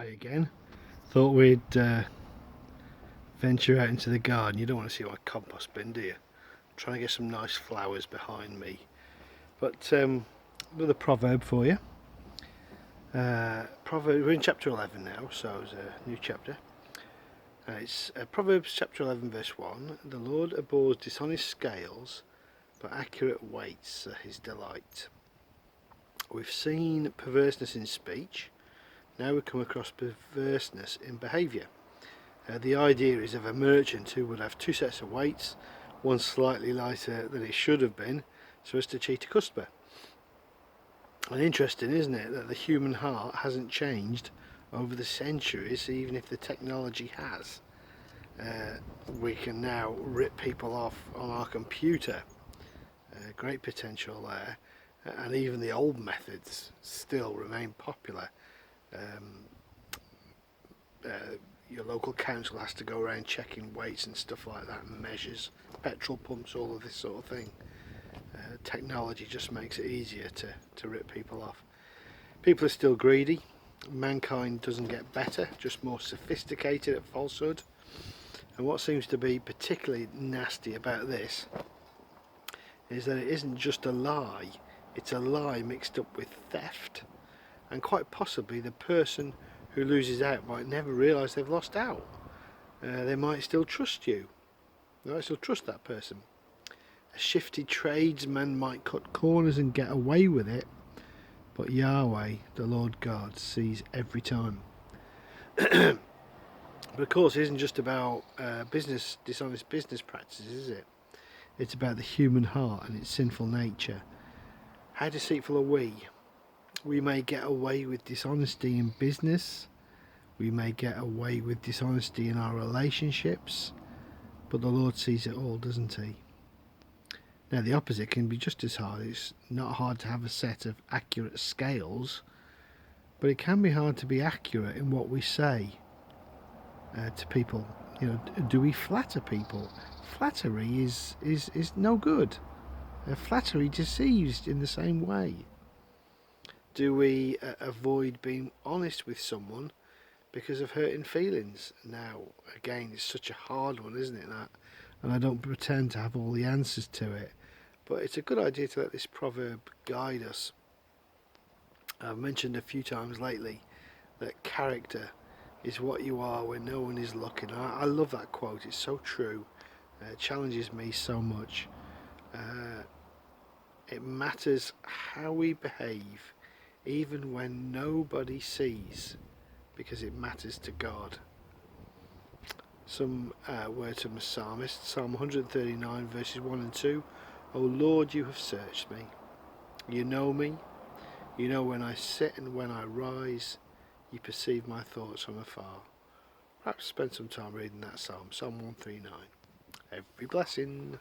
Hi again. Thought we'd venture out into the garden. You don't want to see my compost bin, do you? I'm trying to get some nice flowers behind me. But another proverb for you. We're in chapter 11 now, so it's a new chapter. It's Proverbs chapter 11 verse 1. The Lord abhors dishonest scales, but accurate weights are his delight. We've seen perverseness in speech. Now we come across perverseness in behaviour. The idea is of a merchant who would have two sets of weights, one slightly lighter than it should have been, so as to cheat a customer. And interesting, isn't it, that the human heart hasn't changed over the centuries, even if the technology has. We can now rip people off on our computer. Great potential there, and even the old methods still remain popular. Your local council has to go around checking weights and stuff like that, and measures, petrol pumps, all of this sort of thing. Technology just makes it easier to rip people off. People are still greedy. Mankind doesn't get better, just more sophisticated at falsehood. And what seems to be particularly nasty about this is that it isn't just a lie, it's a lie mixed up with theft. And quite possibly the person who loses out might never realise they've lost out. They might still trust you. They might still trust that person. A shifty tradesman might cut corners and get away with it, but Yahweh, the Lord God, sees every time. But of course, it isn't just about dishonest business practices, is it? It's about the human heart and its sinful nature. How deceitful are we? We may get away with dishonesty in business. We may get away with dishonesty in our relationships. But the Lord sees it all, doesn't he? Now the opposite can be just as hard. It's not hard to have a set of accurate scales, but it can be hard to be accurate in what we say to people. You know, do we flatter people? Flattery is no good. Flattery deceives in the same way. Do we avoid being honest with someone because of hurting feelings? Now, again, it's such a hard one, isn't it, that? And I don't pretend to have all the answers to it, but it's a good idea to let this proverb guide us. I've mentioned a few times lately that character is what you are when no one is looking. I love that quote, it's so true. It challenges me so much. It matters how we behave even when nobody sees, because it matters to God. Some words from a psalmist, Psalm 139 verses 1 and 2. O Lord, you have searched me. You know me. You know when I sit and when I rise. You perceive my thoughts from afar. Perhaps spend some time reading that psalm, Psalm 139. Every blessing.